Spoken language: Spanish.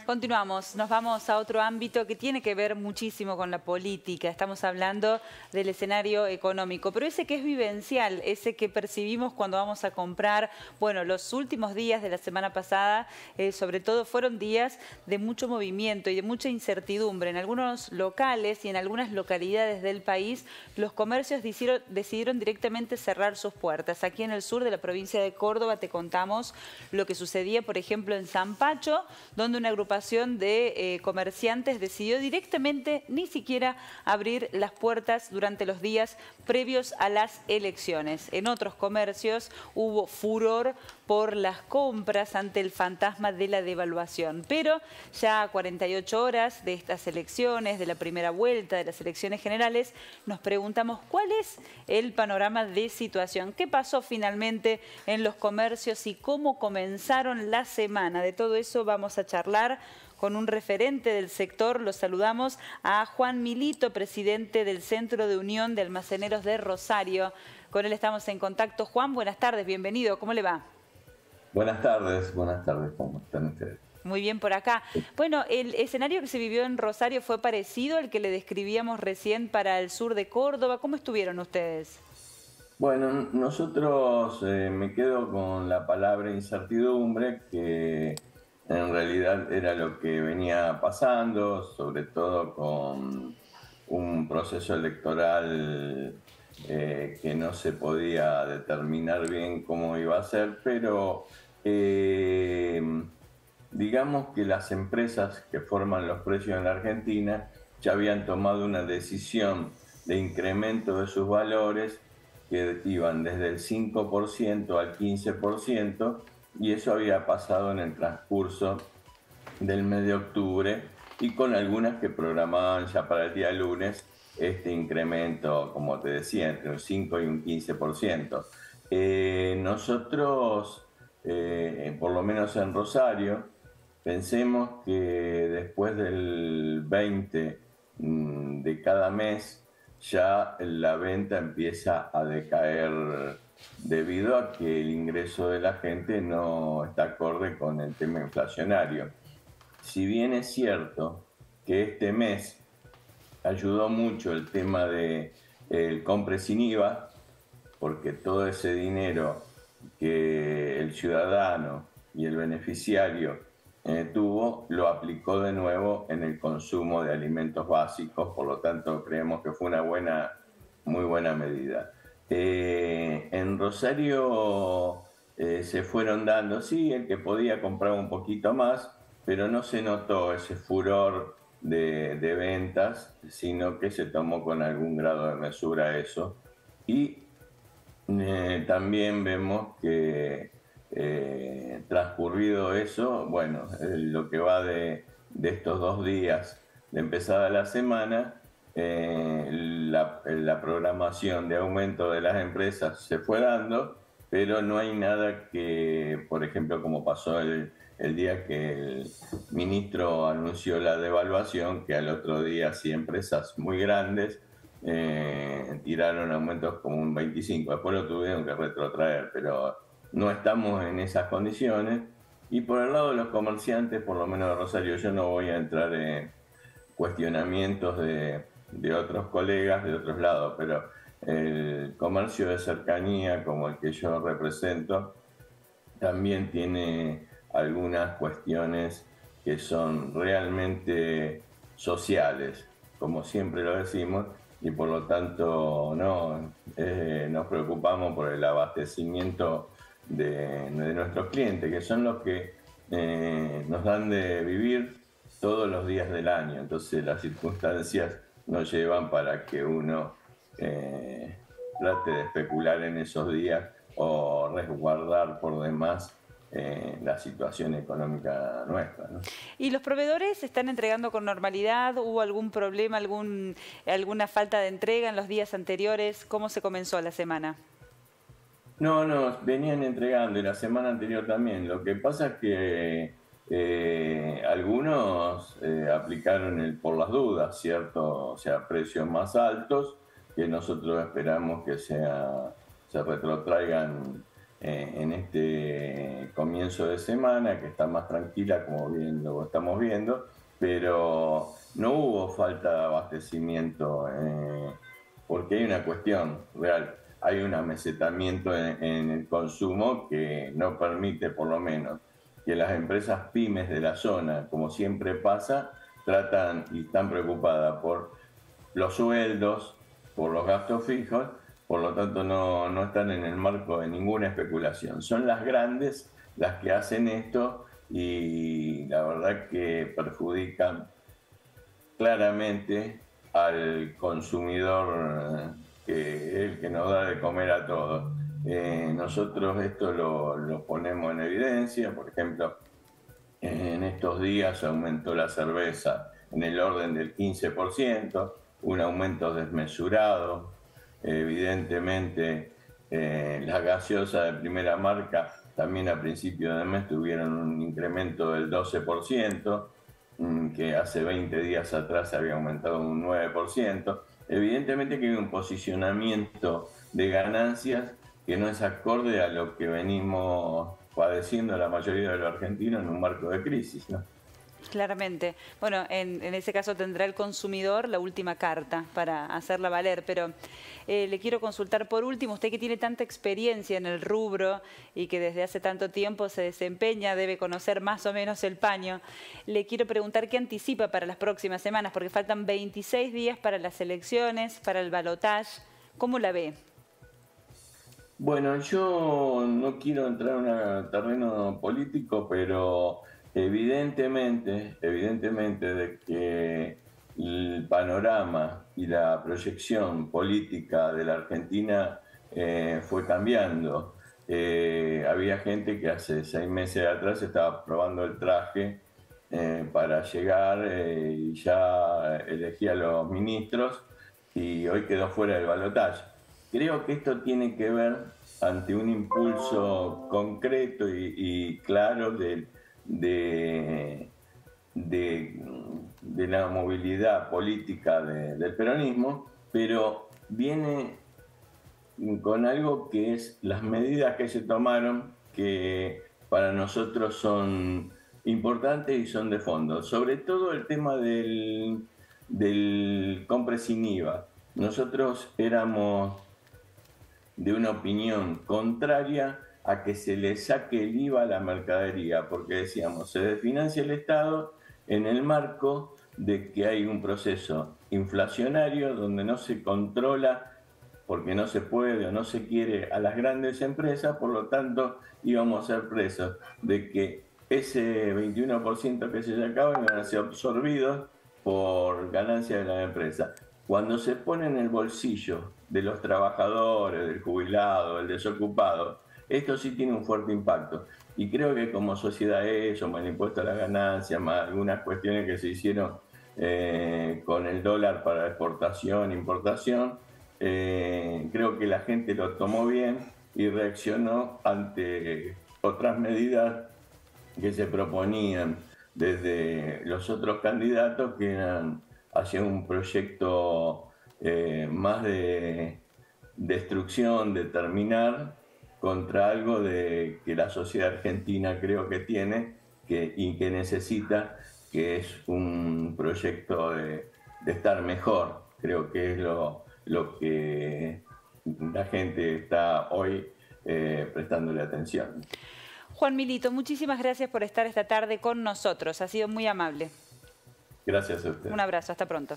Continuamos, nos vamos a otro ámbito que tiene que ver muchísimo con la política. Estamos hablando del escenario económico, pero ese que es vivencial, ese que percibimos cuando vamos a comprar. Bueno, los últimos días de la semana pasada, sobre todo, fueron días de mucho movimiento y de mucha incertidumbre. En algunos locales y en algunas localidades del país, los comercios decidieron directamente cerrar sus puertas. Aquí en el sur de la provincia de Córdoba te contamos lo que sucedía, por ejemplo, en Zampacho, donde una agrupación de comerciantes decidió directamente ni siquiera abrir las puertas durante los días previos a las elecciones. En otros comercios hubo furor por las compras ante el fantasma de la devaluación. Pero ya a 48 horas de estas elecciones, de la primera vuelta de las elecciones generales, nos preguntamos cuál es el panorama de situación. ¿Qué pasó finalmente en los comercios y cómo comenzaron la semana? De todo eso vamos a charlar con un referente del sector. Lo saludamos a Juan Milito, presidente del Centro de Unión de Almaceneros de Rosario. Con él estamos en contacto. Juan, buenas tardes, bienvenido. ¿Cómo le va? Buenas tardes, ¿cómo están ustedes? Muy bien por acá. Bueno, el escenario que se vivió en Rosario fue parecido al que le describíamos recién para el sur de Córdoba. ¿Cómo estuvieron ustedes? Bueno, nosotros me quedo con la palabra incertidumbre, que en realidad era lo que venía pasando, sobre todo con un proceso electoral que no se podía determinar bien cómo iba a ser, pero digamos que las empresas que forman los precios en la Argentina ya habían tomado una decisión de incremento de sus valores que iban desde el 5% al 15%, y eso había pasado en el transcurso del mes de octubre, y con algunas que programaban ya para el día lunes este incremento, como te decía, entre un 5 y un 15%. Nosotros, por lo menos en Rosario, pensemos que después del 20 de cada mes ya la venta empieza a decaer debido a que el ingreso de la gente no está acorde con el tema inflacionario. Si bien es cierto que este mes ayudó mucho el tema de compre sin IVA, porque todo ese dinero que el ciudadano y el beneficiario tuvo, lo aplicó de nuevo en el consumo de alimentos básicos, por lo tanto creemos que fue una muy buena medida. En Rosario se fueron dando, sí, el que podía comprar un poquito más, pero no se notó ese furor de ventas, sino que se tomó con algún grado de mesura eso. Y también vemos que transcurrido eso, bueno, lo que va de estos 2 días de empezada la semana, la programación de aumento de las empresas se fue dando, pero no hay nada que, por ejemplo, como pasó el día que el ministro anunció la devaluación, que al otro día sí empresas muy grandes tiraron aumentos como un 25%, después lo tuvieron que retrotraer, pero no estamos en esas condiciones. Y por el lado de los comerciantes, por lo menos de Rosario, yo no voy a entrar en cuestionamientos de otros colegas de otros lados, pero el comercio de cercanía, como el que yo represento, también tiene algunas cuestiones que son realmente sociales, como siempre lo decimos, y por lo tanto nos preocupamos por el abastecimiento de nuestros clientes, que son los que nos dan de vivir todos los días del año. Entonces las circunstancias nos llevan para que uno trate de especular en esos días o resguardar por demás la situación económica nuestra, ¿no? ¿Y los proveedores están entregando con normalidad? ¿Hubo algún problema, alguna falta de entrega en los días anteriores? ¿Cómo se comenzó la semana? No, venían entregando, y la semana anterior también. Lo que pasa es que algunos aplicaron el por las dudas, ¿cierto? O sea, precios más altos, que nosotros esperamos que se retrotraigan en este comienzo de semana, que está más tranquila, como bien lo estamos viendo, pero no hubo falta de abastecimiento, porque hay una cuestión real, hay un amesetamiento en el consumo que no permite, por lo menos, que las empresas pymes de la zona, como siempre pasa, tratan y están preocupadas por los sueldos, por los gastos fijos, por lo tanto no están en el marco de ninguna especulación. Son las grandes las que hacen esto y la verdad que perjudican claramente al consumidor, que es el que nos da de comer a todos. Nosotros esto lo ponemos en evidencia. Por ejemplo, en estos días aumentó la cerveza en el orden del 15%, un aumento desmesurado. Evidentemente, las gaseosas de primera marca también a principio de mes tuvieron un incremento del 12%, que hace 20 días atrás había aumentado un 9%. Evidentemente que hay un posicionamiento de ganancias que no es acorde a lo que venimos padeciendo la mayoría de los argentinos en un marco de crisis, ¿no? Claramente. Bueno, en ese caso tendrá el consumidor la última carta para hacerla valer, pero le quiero consultar por último, usted que tiene tanta experiencia en el rubro y que desde hace tanto tiempo se desempeña, debe conocer más o menos el paño, le quiero preguntar qué anticipa para las próximas semanas, porque faltan 26 días para las elecciones, para el balotaje. ¿Cómo la ve? Bueno, yo no quiero entrar en un terreno político, pero evidentemente de que el panorama y la proyección política de la Argentina fue cambiando. Había gente que hace 6 meses atrás estaba probando el traje para llegar y ya elegía a los ministros y hoy quedó fuera del balotaje. Creo que esto tiene que ver ante un impulso concreto y claro de la movilidad política del peronismo, pero viene con algo que es las medidas que se tomaron, que para nosotros son importantes y son de fondo. Sobre todo el tema del compre sin IVA. Nosotros éramos de una opinión contraria a que se le saque el IVA a la mercadería, porque decíamos, se desfinancia el Estado en el marco de que hay un proceso inflacionario donde no se controla, porque no se puede o no se quiere a las grandes empresas, por lo tanto íbamos a ser presos de que ese 21% que se sacaba iban a ser absorbidos por ganancias de la empresa. Cuando se pone en el bolsillo de los trabajadores, del jubilado, del desocupado, esto sí tiene un fuerte impacto. Y creo que como sociedad eso, más el impuesto a las ganancias, más algunas cuestiones que se hicieron con el dólar para exportación, importación, creo que la gente lo tomó bien y reaccionó ante otras medidas que se proponían desde los otros candidatos, que eran hacia un proyecto más de destrucción, de terminar contra algo que la sociedad argentina creo que tiene y que necesita, que es un proyecto de estar mejor. Creo que es lo que la gente está hoy prestándole atención. Juan Milito, muchísimas gracias por estar esta tarde con nosotros. Ha sido muy amable. Gracias a usted. Un abrazo, hasta pronto.